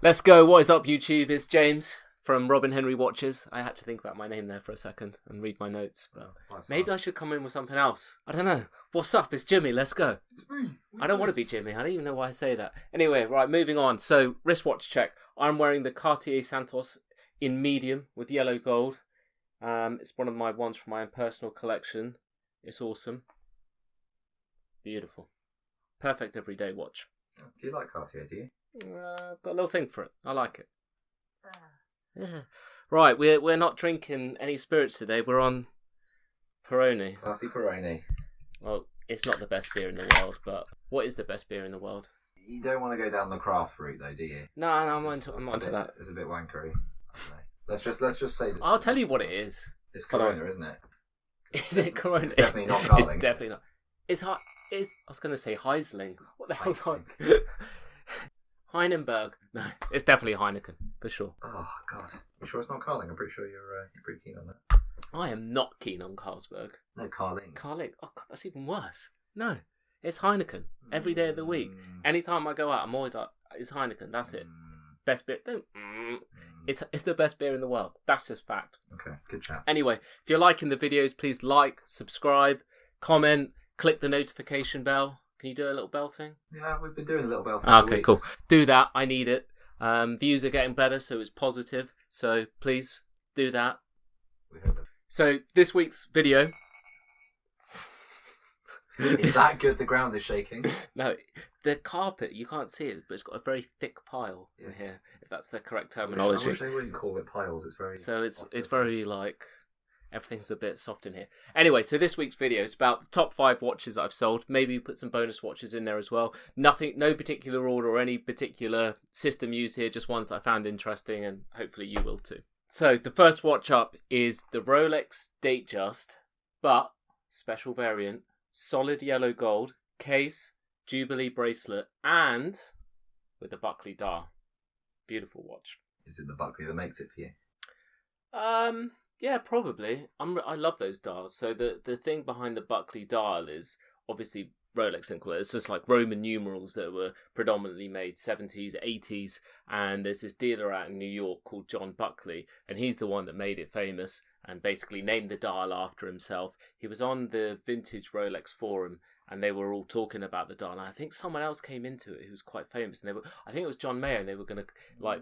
Let's go. What is up, YouTube? It's James from Robin Henry Watches. I had to think about my name there for a second and read my notes, but maybe I should come in with something else. I don't know. What's up? It's Jimmy. Let's go. It's me. I don't want to be Jimmy. I don't even know why I say that. Anyway, right, moving on. So, wristwatch check. I'm wearing the Cartier Santos in medium with yellow gold. It's one of my ones from my own personal collection. It's awesome. Beautiful. Perfect everyday watch. Do you like Cartier, do you? I've got a little thing for it. I like it. Yeah. Right, we're not drinking any spirits today. We're on Peroni. Classy Peroni. Well, it's not the best beer in the world, but what is the best beer in the world? You don't want to go down the craft route, though, do you? No, I'm onto that. It's a bit wankery. I don't know. Let's just say this. I'll tell you what it is. It's Corona, isn't it? Is it Corona? It's definitely not Carling. It's definitely not. I was going to say Heisling. What the hell's Heinenberg? No, it's definitely Heineken for sure. Oh God, you sure it's not Carling? I'm pretty sure you're pretty keen on that. I am not keen on Carlsberg. No, Carling. Carling? Oh God, that's even worse. No, it's Heineken every day of the week. Anytime I go out, I'm always like, it's Heineken. That's it. Best beer. It's the best beer in the world. That's just fact. Okay, good chat. Anyway, if you're liking the videos, please like, subscribe, comment, click the notification bell. Can you do a little bell thing? Yeah, we've been doing a little bell thing. Okay, cool. Do that. I need it. Views are getting better, so it's positive. So please do that. We heard that. So this week's video. Is that good? The ground is shaking. No, the carpet, you can't see it, but it's got a very thick pile in here, if that's the correct terminology. I wish they wouldn't call it piles. It's very... So it's very like... Everything's a bit soft in here. Anyway, so this week's video is about the top 5 watches that I've sold. Maybe put some bonus watches in there as well. No particular order or any particular system used here, just ones that I found interesting, and hopefully you will too. So the first watch up is the Rolex Datejust, but special variant, solid yellow gold, case, Jubilee bracelet, and with a Buckley dial. Beautiful watch. Is it the Buckley that makes it for you? Yeah, probably. I love those dials. So the thing behind the Buckley dial is obviously Rolex and it's just like Roman numerals that were predominantly made 70s, 80s, and there's this dealer out in New York called John Buckley, and he's the one that made it famous and basically named the dial after himself. He was on the Vintage Rolex forum, and they were all talking about the dial, and I think someone else came into it who was quite famous, and I think it was John Mayer, and they were going to,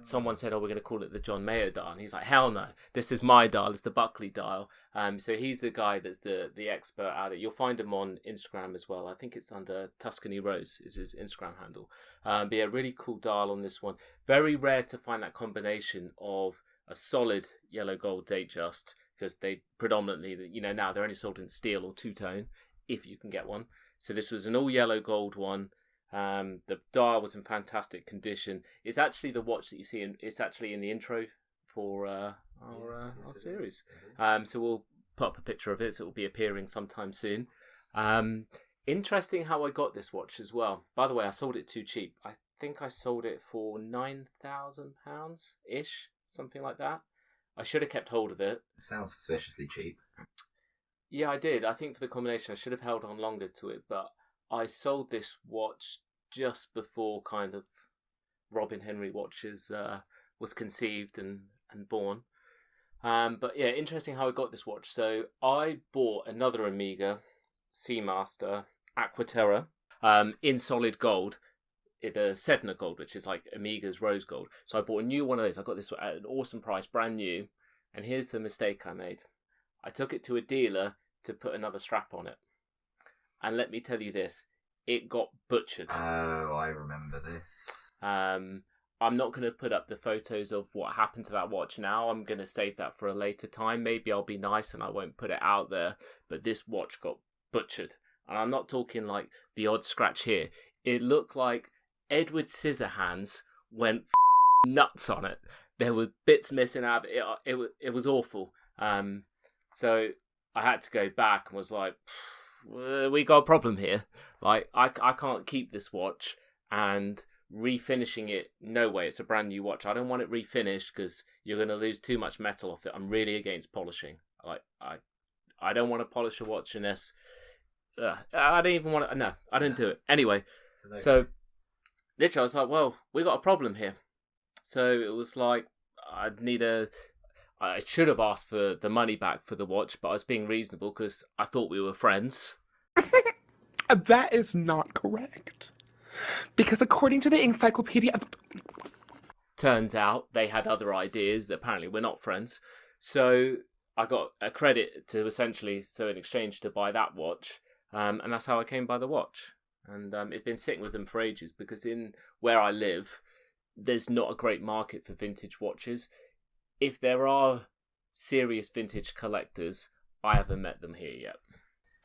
someone said, oh, we're going to call it the John Mayer dial, and he's like, hell no, this is my dial, it's the Buckley dial. So he's the guy that's the expert at it. You'll find him on Instagram as well. I think it's under Tuscany Rose is his Instagram handle. But yeah, really cool dial on this one. Very rare to find that combination of a solid yellow gold Datejust, because they predominantly, now they're only sold in steel or two-tone, if you can get one. So this was an all yellow gold one. The dial was in fantastic condition. It's actually the watch that you see, it's actually in the intro for our series. So we'll put up a picture of it, so it will be appearing sometime soon. Interesting how I got this watch as well. By the way, I sold it too cheap. I think I sold it for £9,000-ish, something like that. I should have kept hold of it. Sounds suspiciously cheap. Yeah, I did. I think for the combination, I should have held on longer to it, but I sold this watch just before kind of Robin Henry Watches was conceived and born. But yeah, interesting how I got this watch. So I bought another Omega Seamaster Aquaterra in solid gold, the Sedna gold, which is like Amiga's rose gold. So I bought a new one of those. I got this at an awesome price, brand new. And here's the mistake I made. I took it to a dealer to put another strap on it. And let me tell you this, it got butchered. Oh, I remember this. I'm not going to put up the photos of what happened to that watch now. I'm going to save that for a later time. Maybe I'll be nice and I won't put it out there. But this watch got butchered. And I'm not talking like the odd scratch here. It looked like Edward Scissorhands went nuts on it. There were bits missing out of it. It was awful. So I had to go back and was like, we got a problem here. Like, I can't keep this watch, and refinishing it, no way. It's a brand new watch. I don't want it refinished because you're going to lose too much metal off it. I'm really against polishing. Like, I don't want to polish a watch unless... I don't even want to... No, I didn't do it. Anyway, so literally I was like, well, we got a problem here. So it was like, I should have asked for the money back for the watch, but I was being reasonable because I thought we were friends. That is not correct. Because according to the encyclopedia... Turns out they had other ideas that apparently we're not friends. So I got a credit to essentially, so in exchange to buy that watch. And that's how I came by the watch. And it'd been sitting with them for ages because in where I live, there's not a great market for vintage watches. If there are serious vintage collectors, I haven't met them here yet.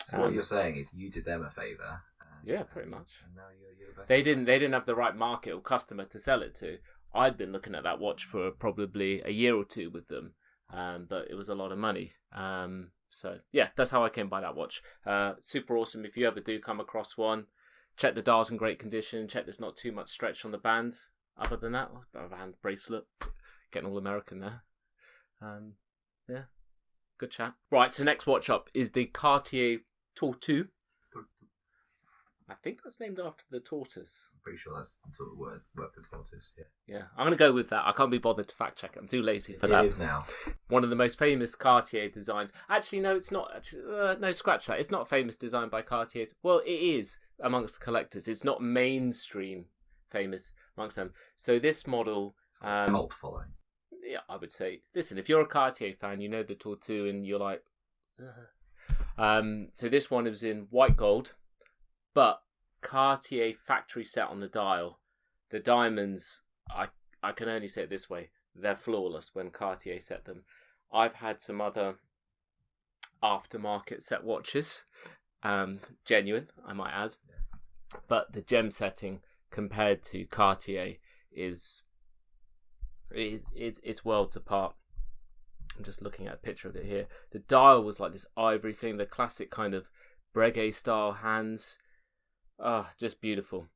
So what you're saying is you did them a favour. Yeah, pretty much. And now you're the best. They didn't have the right market or customer to sell it to. I'd been looking at that watch for probably a year or two with them, but it was a lot of money. So yeah, that's how I came by that watch. Super awesome. If you ever do come across one, check the dial's in great condition. Check there's not too much stretch on the band. Other than that, a hand bracelet. Getting all American there. Yeah, good chat. Right, so next watch up is the Cartier Tool II. I think that's named after the tortoise. I'm pretty sure that's the sort of word for tortoise, yeah. Yeah, I'm going to go with that. I can't be bothered to fact check it. I'm too lazy for that. It is now. One of the most famous Cartier designs. Actually, no, it's not. No, scratch that. It's not a famous design by Cartier. Well, it is amongst the collectors. It's not mainstream famous amongst them. So this model... It's got a cult following. Yeah, I would say. Listen, if you're a Cartier fan, you know the Tool II and you're like... So this one was in white gold. But Cartier factory set on the dial. The diamonds, I can only say it this way, they're flawless when Cartier set them. I've had some other aftermarket set watches, genuine, I might add. Yes. But the gem setting compared to Cartier is it's worlds apart. I'm just looking at a picture of it here. The dial was like this ivory thing, the classic kind of Breguet style hands. Ah, just beautiful.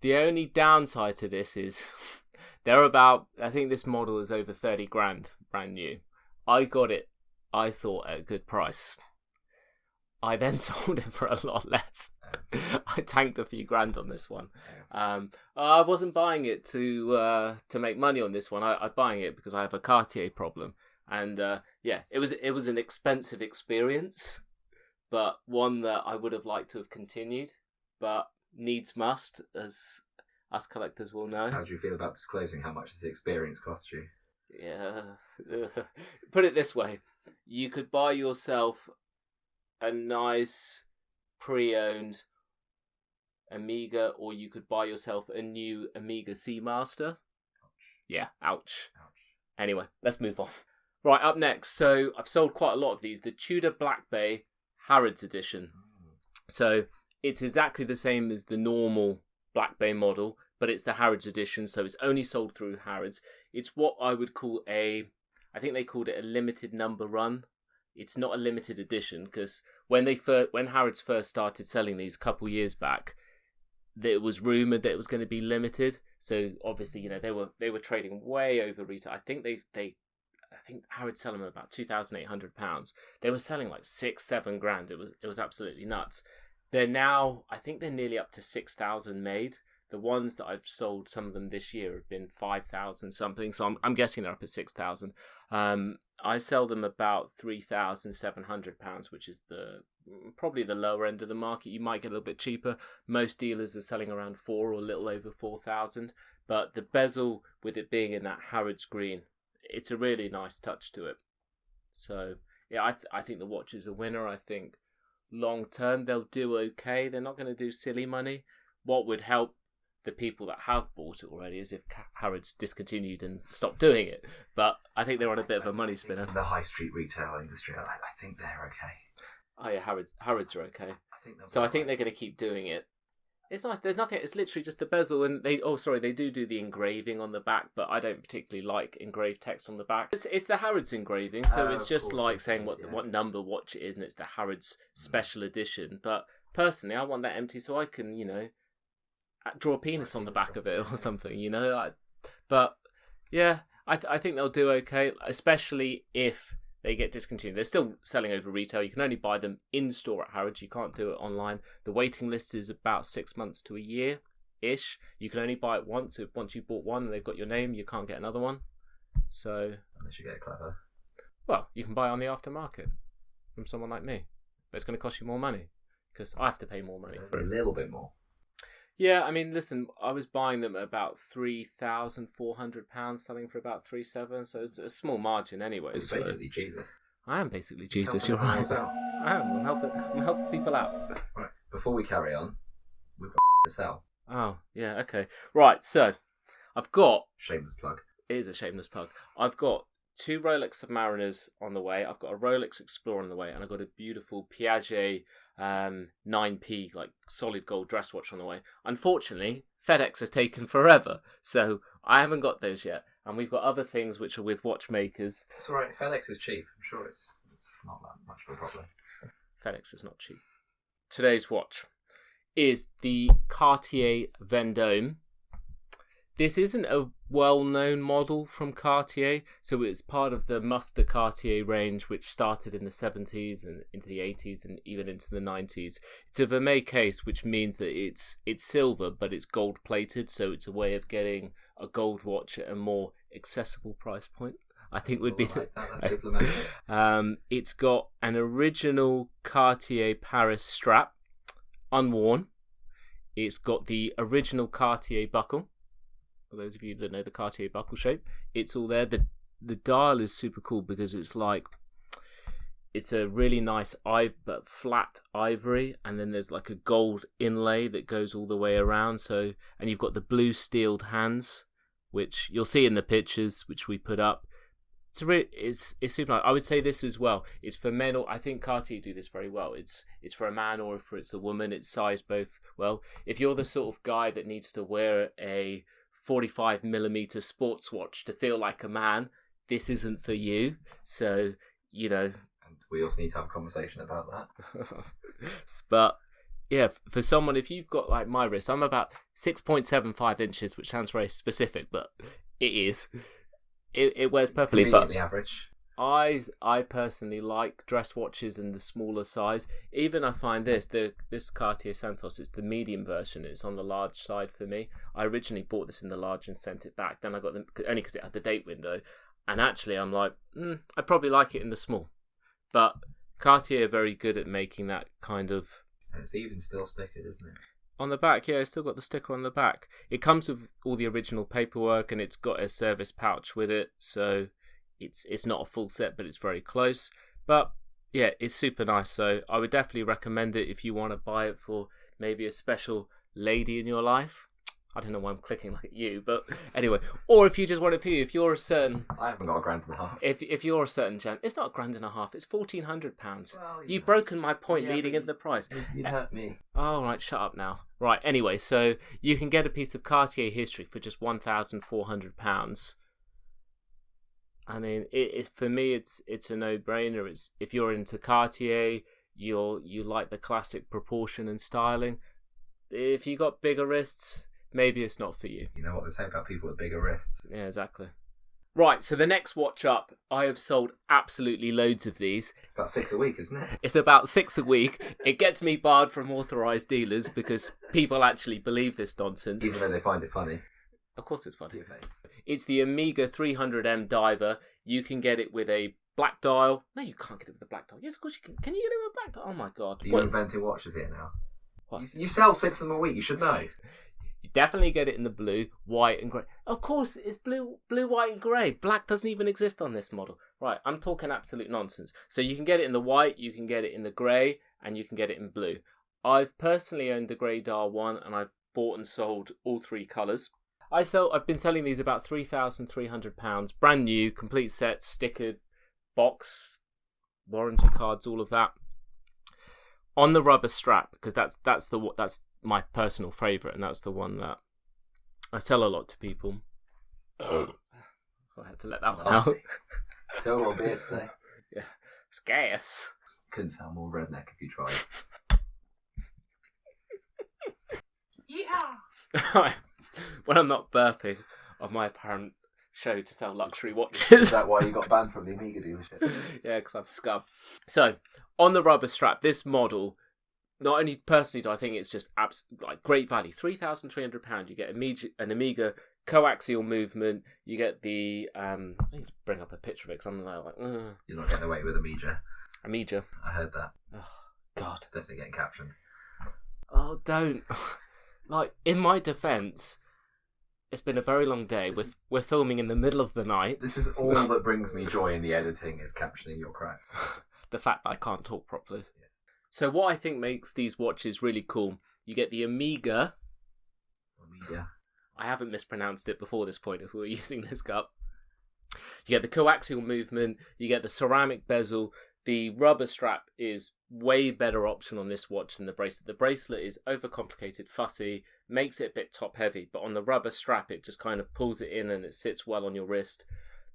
The only downside to this is they're about, I think this model is over 30 grand, brand new. I got it, I thought, at a good price. I then sold it for a lot less. I tanked a few grand on this one. I wasn't buying it to make money on this one. I'm buying it because I have a Cartier problem. And yeah, it was an expensive experience, but one that I would have liked to have continued. But needs must, as us collectors will know. How do you feel about disclosing how much this experience cost you? Yeah. Put it this way. You could buy yourself a nice pre-owned Amiga, or you could buy yourself a new Omega Seamaster. Ouch. Yeah, ouch. Anyway, let's move on. Right, up next. So I've sold quite a lot of these. The Tudor Black Bay Harrods edition. So... it's exactly the same as the normal Black Bay model, but it's the Harrods edition, so it's only sold through Harrods. It's what I would call I think they called it a limited number run. It's not a limited edition, because when Harrods first started selling these a couple years back, it was rumoured that it was going to be limited. So obviously, you know, they were trading way over retail. I think I think Harrods sell them at about £2,800. They were selling like 6-7 grand. It was absolutely nuts. They're now, I think they're nearly up to 6,000 made. The ones that I've sold, some of them this year, have been 5,000 something. So I'm guessing they're up at 6,000. I sell them about £3,700, which is probably the lower end of the market. You might get a little bit cheaper. Most dealers are selling around 4 or a little over 4,000. But the bezel, with it being in that Harrods green, it's a really nice touch to it. So yeah, I think the watch is a winner. I think long term they'll do okay. They're not going to do silly money. What would help the people that have bought it already is if Harrods discontinued and stopped doing it. But I think they're on a bit of a money spinner. The high street retail industry, I think they're okay. Oh yeah, Harrods are okay. I think they're going to keep doing it. It's nice. There's nothing. It's literally just the bezel, and they do the engraving on the back, but I don't particularly like engraved text on the back. It's the Harrods engraving, so it's just like saying what number watch it is, and it's the Harrods special edition. But personally, I want that empty so I can, you know, draw a penis on the back of it or something, you know. But yeah, I think they'll do okay, especially if they get discontinued. They're still selling over retail. You can only buy them in store at Harrods. You can't do it online. The waiting list is about 6 months to a year. ish. You can only buy it once. If once you bought one and they've got your name, you can't get another one. So Unless you get clever. well, you can buy it on the aftermarket from someone like me, but it's going to cost you more money because I have to pay more money for A it. little bit more. Yeah, I mean, listen, I was buying them at about £3,400, selling for about £3,700, so it's a small margin anyway. You're So basically Jesus. I am basically Jesus. Helping You're right. us out. I am. I'm helping people out. Right. Before we carry on, we've got to sell. Oh, yeah, okay. Right, so I've got... Shameless plug. It is a shameless plug. I've got 2 Rolex Submariners on the way. I've got a Rolex Explorer on the way, and I've got a beautiful Piaget 9P, like solid gold dress watch on the way. Unfortunately, FedEx has taken forever, so I haven't got those yet. And we've got other things which are with watchmakers. It's alright, FedEx is cheap. I'm sure it's not that much of a problem. FedEx is not cheap. Today's watch is the Cartier Vendome. This isn't a well-known model from Cartier, so it's part of the Muster Cartier range, which started in the 70s and into the 80s and even into the 90s. It's a vermeil case, which means that it's silver, but it's gold-plated, so it's a way of getting a gold watch at a more accessible price point. I think would be Like that. That's diplomatic. It's got an original Cartier Paris strap, unworn. It's got the original Cartier buckle. For those of you that know the Cartier buckle shape, it's all there. The dial is super cool because it's a really nice but flat ivory, and then there's like a gold inlay that goes all the way around. So, and you've got the blue steeled hands, which you'll see in the pictures which we put up. It's super nice. I would say this as well. It's for men, or I think Cartier do this very well. It's for a man or if it's a woman. It's sized both well. If you're the sort of guy that needs to wear a 45mm sports watch to feel like a man, this isn't for you. So, you know. And we also need to have a conversation about that. But yeah, for someone, if you've got like my wrist, I'm about 6.75 inches, which sounds very specific, but it is. It wears perfectly. But the average. I personally like dress watches in the smaller size. Even I find this Cartier Santos is the medium version. It's on the large side for me. I originally bought this in the large and sent it back. Then I got them only because it had the date window. And actually, I'm like, I probably like it in the small. But Cartier are very good at making that kind of. And it's even still stickered, isn't it? On the back, yeah, it's still got the sticker on the back. It comes with all the original paperwork, and it's got a service pouch with it, so it's not a full set, but it's very close. But yeah, it's super nice, so I would definitely recommend it if you want to buy it for maybe a special lady in your life. I don't know why I'm clicking like at you, but anyway. Or if you just want it for you, if you're a certain... I haven't got £1.50. If you're a certain gent, it's not £1.50, it's £1,400. Well, You've broken my point leading into the price. You'd hurt me. Oh, right, shut up now. Right, anyway, so you can get a piece of Cartier history for just £1,400. I mean, for me, it's a no-brainer. It's if you're into Cartier, you like the classic proportion and styling. If you got bigger wrists, maybe it's not for you. You know what they say about people with bigger wrists? Yeah, exactly. Right, so the next watch up, I have sold absolutely loads of these. It's about 6 a week, isn't it? It's about 6 a week. It gets me barred from authorised dealers because people actually believe this nonsense. Even though they find it funny. Of course it's funny. To your face. It's the Amiga 300M diver. You can get it with a black dial. No, you can't get it with a black dial. Yes, of course you can. Can you get it with a black dial? Oh my god. Are you inventing watches here now? What? You sell 6 of them a week, you should know. You definitely get it in the blue, white and grey. Of course, it's blue, white and grey. Black doesn't even exist on this model. Right, I'm talking absolute nonsense. So you can get it in the white, you can get it in the grey, and you can get it in blue. I've personally owned the grey dial one, and I've bought and sold all 3 colours. I've been selling these about £3,300, brand new, complete set, stickered, box, warranty cards, all of that. On the rubber strap, because that's my personal favourite, and that's the one that I sell a lot to people. So I had to let that one out. Total beard today. Yeah, it's gas. Couldn't sound more redneck if you tried. Yeah. When I'm not burping on my apparent show to sell luxury watches. Is that why you got banned from the Amiga dealership? Yeah, because I'm scum. So, on the rubber strap, this model, not only personally do I think it's just like great value. £3,300. You get an Amiga coaxial movement. You get the I need to bring up a picture of it because I'm like, You're not getting away with Amiga. Amiga. I heard that. Oh God, It's definitely getting captioned. oh don't. Like, in my defence, it's been a very long day. We're filming in the middle of the night. This is all that brings me joy in the editing, is captioning your crap. The fact that I can't talk properly. Yes. So what I think makes these watches really cool, you get the Amiga. Amiga. I haven't mispronounced it before this point if we were using this cup. You get the coaxial movement, you get the ceramic bezel. The rubber strap is way better option on this watch than the bracelet. The bracelet is overcomplicated, fussy, makes it a bit top heavy, but on the rubber strap it just kind of pulls it in and it sits well on your wrist.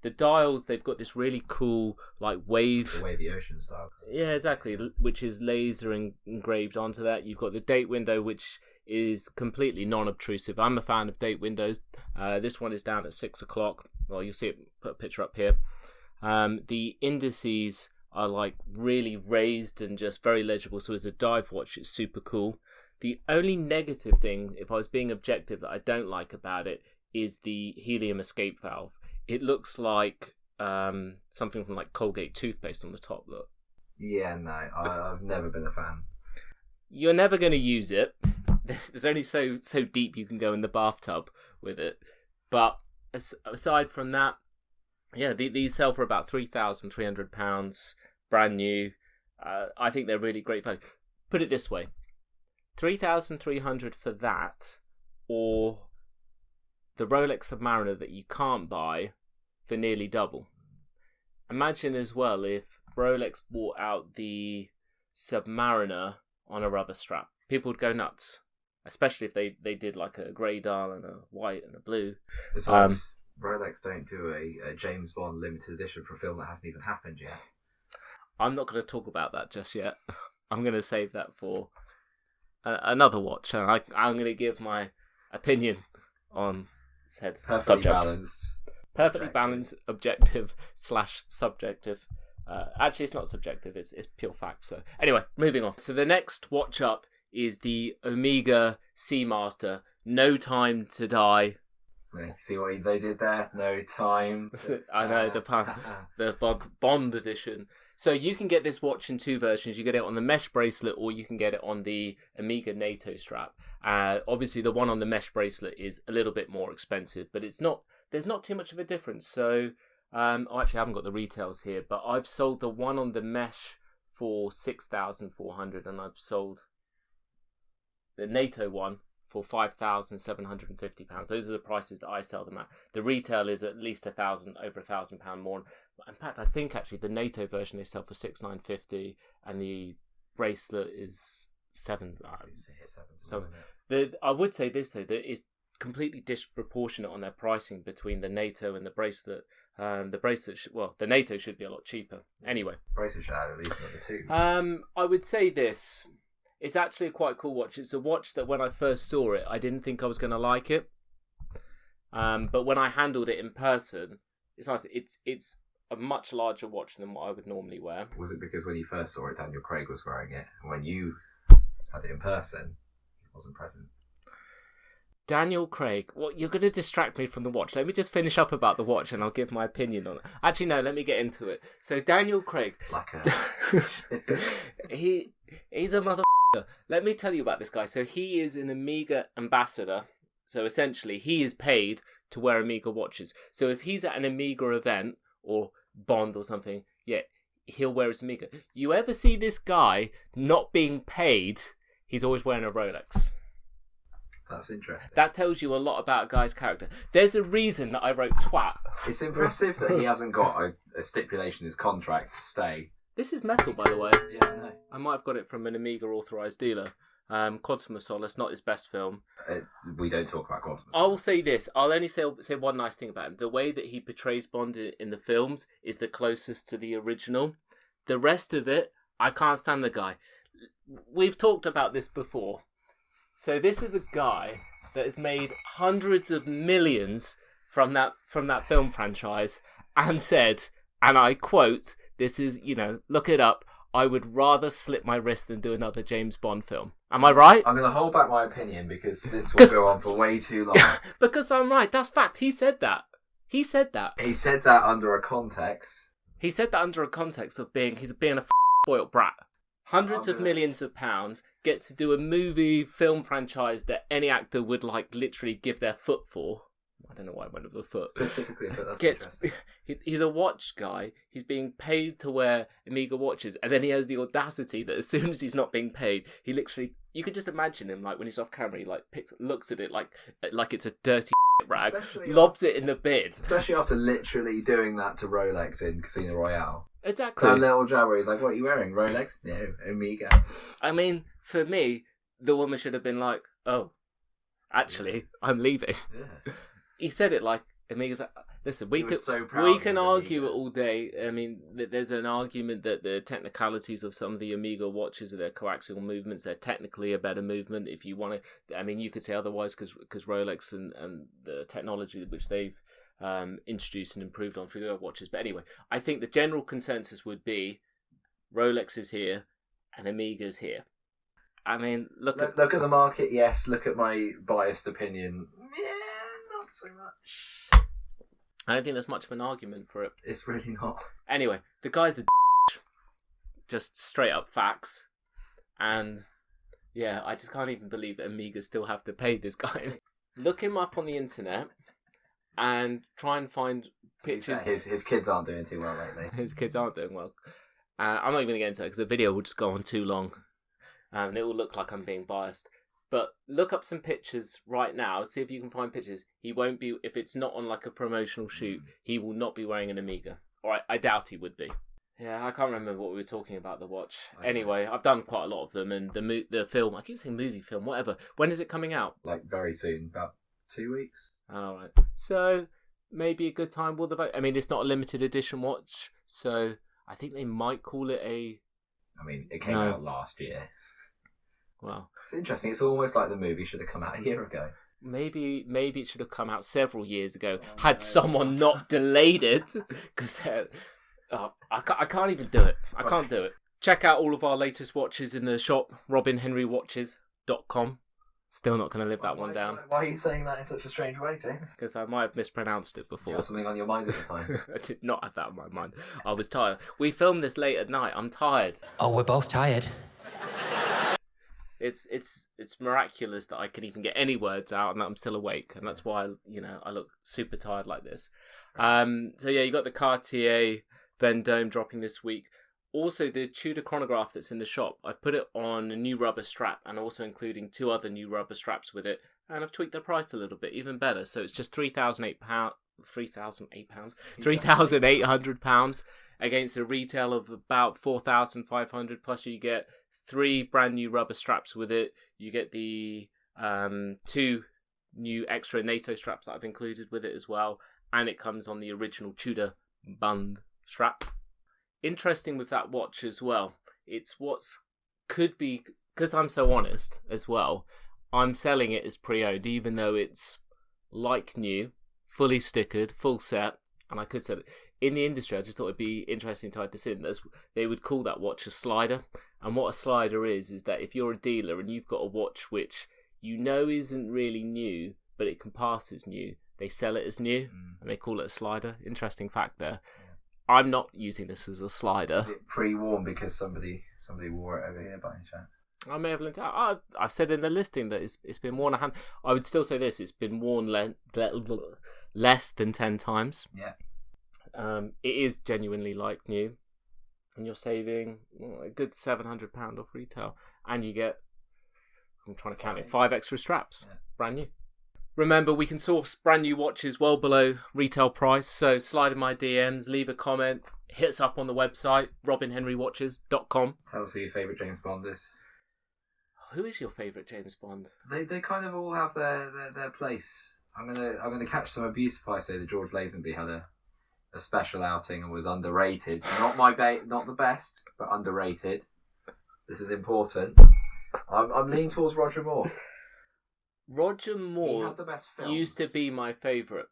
The dials, they've got this really cool like wave. The wavy ocean style. Yeah, exactly, which is laser engraved onto that. You've got the date window, which is completely non-obtrusive. I'm a fan of date windows. This one is down at 6 o'clock. Well, you'll see it, put a picture up here. The indices are like really raised and just very legible, so as a dive watch it's super cool. The only negative thing, if I was being objective, that I don't like about it is the helium escape valve. It looks like something from like Colgate toothpaste on the top. Look. Yeah, no, I've never been a fan. You're never going to use it. There's only so deep you can go in the bathtub with it. But aside from that, yeah, these sell for about £3,300, brand new. I think they're really great value. Put it this way, $3,300 for that, or the Rolex Submariner that you can't buy for nearly double. Imagine as well if Rolex bought out the Submariner on a rubber strap. People would go nuts, especially if they did like a grey dial and a white and a blue. Besides, Rolex don't do a James Bond limited edition for a film that hasn't even happened yet. I'm not going to talk about that just yet. I'm going to save that for another watch, and I'm going to give my opinion on said subject. Perfectly balanced, objective / subjective. Actually, it's not subjective, it's pure fact. So anyway, moving on. So the next watch up is the Omega Seamaster, No Time to Die. See what they did there? No time. I know, the Bond edition. So you can get this watch in two versions. You get it on the mesh bracelet, or you can get it on the Amiga NATO strap. Obviously, the one on the mesh bracelet is a little bit more expensive, but there's not too much of a difference. So, actually, I haven't got the retails here, but I've sold the one on the mesh for $6,400, and I've sold the NATO one for £5,750. Those are the prices that I sell them at. The retail is at least over £1,000 more. In fact, I think actually the NATO version they sell for $6,950, and the bracelet is $7,000. So I would say this though, that it's completely disproportionate on their pricing between the NATO and the bracelet. The bracelet, the NATO should be a lot cheaper. Anyway, bracelet should add at least another two. I would say this. It's actually a quite cool watch. It's a watch that when I first saw it, I didn't think I was going to like it. But when I handled it in person, it's nice. It's a much larger watch than what I would normally wear. Was it because when you first saw it, Daniel Craig was wearing it, and when you had it in person, he wasn't present? Daniel Craig. Well, you're going to distract me from the watch. Let me just finish up about the watch and I'll give my opinion on it. Actually, no, let me get into it. So Daniel Craig. He's a mother. Let me tell you about this guy. So he is an Amiga ambassador. So essentially, he is paid to wear Amiga watches. So if he's at an Amiga event or Bond or something, yeah, he'll wear his Amiga. You ever see this guy not being paid? He's always wearing a Rolex. That's interesting. That tells you a lot about a guy's character. There's a reason that I wrote twat. It's impressive that he hasn't got a stipulation in his contract to stay. This is metal, by the way. Yeah, I know. I might have got it from an Amiga authorised dealer. Quantum of Solace, not his best film. We don't talk about Quantum of Solace. I will say this. I'll only say one nice thing about him. The way that he portrays Bond in the films is the closest to the original. The rest of it, I can't stand the guy. We've talked about this before. So this is a guy that has made hundreds of millions from that film franchise and said, and I quote, this is, look it up, I would rather slit my wrist than do another James Bond film. Am I right? I'm going to hold back my opinion because this will go on for way too long. Because I'm right. That's fact. He said that. He said that. He said that under a context. He said that under a context of being a spoiled brat. Hundreds of millions of pounds, gets to do a movie, film franchise that any actor would like literally give their foot for. I don't know why I went with the foot. Specifically, but that's interesting. He's a watch guy. He's being paid to wear Amiga watches, and then he has the audacity that as soon as he's not being paid, he literally, you could just imagine him like when he's off camera, he like looks at it like it's a dirty rag, lobs it in the bin. Especially after literally doing that to Rolex in Casino Royale. Exactly. That little jab where he's like, "What are you wearing? Rolex? No, Amiga." I mean, for me, the woman should have been like, "Oh, actually, I'm leaving." Yeah. He said it like Amiga's like, listen, we can argue it all day. I mean, there's an argument that the technicalities of some of the Amiga watches, their coaxial movements, they're technically a better movement. If you want to, I mean, you could say otherwise because Rolex and the technology which they've introduced and improved on through their watches. But anyway, I think the general consensus would be Rolex is here and Amiga's here. I mean, look at the market. Yes, look at my biased opinion. Yeah, not so much. I don't think there's much of an argument for it. It's really not. Anyway, the guy's a just straight up facts. And yeah, I just can't even believe that Amiga still have to pay this guy. Look him up on the internet and try and find pictures. His kids aren't doing too well lately. His kids aren't doing well. I'm not even going to get into it because the video will just go on too long. And it will look like I'm being biased. But look up some pictures right now. See if you can find pictures. He won't be, if it's not on like a promotional shoot, he will not be wearing an Amiga. Or I doubt he would be. Yeah, I can't remember what we were talking about the watch. Anyway, I've done quite a lot of them. And the film, I keep saying movie film, whatever. When is it coming out? Like very soon, about 2 weeks. All right. So maybe a good time. I mean, it's not a limited edition watch. So I think they might call it a... I mean, it came out last year. Wow. It's interesting. It's almost like the movie should have come out a year ago. Maybe it should have come out several years ago had someone not delayed it. Because I can't even do it. I can't do it. Check out all of our latest watches in the shop, robinhenrywatches.com. Still not going to live that one down. Why are you saying that in such a strange way, James? Because I might have mispronounced it before. You had something on your mind at the time. I did not have that on my mind. I was tired. We filmed this late at night. I'm tired. Oh, we're both tired. It's miraculous that I can even get any words out and that I'm still awake, and that's why I look super tired like this. So yeah, you got the Cartier Vendome dropping this week. Also, the Tudor Chronograph that's in the shop, I've put it on a new rubber strap and also including 2 other new rubber straps with it, and I've tweaked the price a little bit, even better. So it's just £3,800 against a retail of about £4,500, plus you get 3 brand new rubber straps with it. You get the 2 new extra NATO straps that I've included with it as well, and it comes on the original Tudor bund strap. Interesting with that watch as well, it's could be, because I'm so honest as well, I'm selling it as pre-owned, even though it's like new, fully stickered, full set, and I could sell it. In the industry, I just thought it'd be interesting to add this in. They would call that watch a slider. And what a slider is that if you're a dealer and you've got a watch which isn't really new, but it can pass as new, they sell it as new, and they call it a slider. Interesting fact there. Yeah. I'm not using this as a slider. Is it pre-worn because somebody wore it over here by any chance? I may have linked out. I said in the listing that it's been worn a hand. I would still say this: it's been worn less than 10 times. Yeah. It is genuinely like new, and you're saving a good £700 off retail, and you get, I'm trying to count it, 5 extra straps, brand new. Remember, we can source brand new watches well below retail price, so slide in my DMs, leave a comment, hit us up on the website, robinhenrywatches.com. Tell us who your favourite James Bond is. Who is your favourite James Bond? They kind of all have their place. I'm gonna catch some abuse if I say that George Lazenby had a special outing and was underrated. Not the best, but underrated. This is important. I'm leaning towards Roger Moore. Roger Moore he had the best films. Used to be my favourite.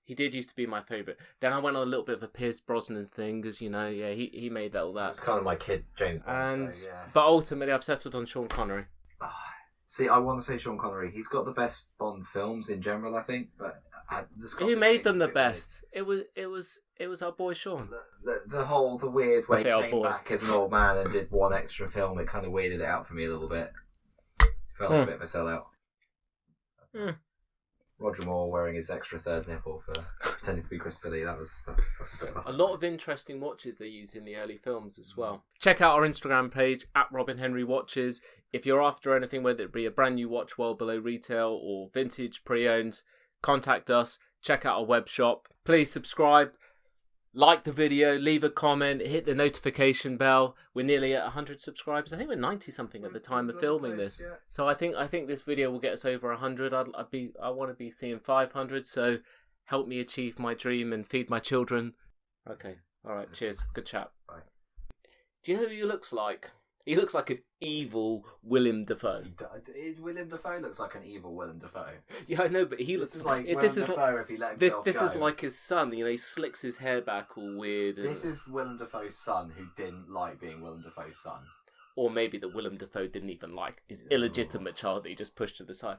He did used to be my favourite. Then I went on a little bit of a Pierce Brosnan thing because, you know, yeah, he made that all that. It's kind of my kid, James Bond. And So, yeah. but ultimately, I've settled on Sean Connery. See, I want to say Sean Connery. He's got the best Bond films in general, I think. But who made them the best? It was our boy Sean. The weird way he came boy. back as an old man and did one extra film. It kind of weirded it out for me a little bit. Felt like a bit of a sellout. Roger Moore wearing his extra third nipple for pretending to be Christopher Lee. That's a bit of a lot of interesting watches they use in the early films as well. Check out our Instagram page at Robin Henry Watches. If you're after anything, whether it be a brand new watch well below retail or vintage pre-owned, contact us. Check out our web shop. Please subscribe, like the video, leave a comment, hit the notification bell. We're nearly at 100 subscribers. I think we're 90 something at the time of filming this. Yeah. So I think this video will get us over 100. I want to be seeing 500. So help me achieve my dream and feed my children. Okay. All right. Cheers. Good chat. Bye. Do you know who he looks like? He looks like an evil Willem Dafoe. Willem Dafoe looks like an evil Willem Dafoe. Yeah, I know, but he looks like Willem Dafoe if he let himself This go. is like his son. You know, he slicks his hair back all weird. This is Willem Dafoe's son who didn't like being Willem Dafoe's son. Or maybe that Willem Dafoe didn't even like his illegitimate child that he just pushed to the side.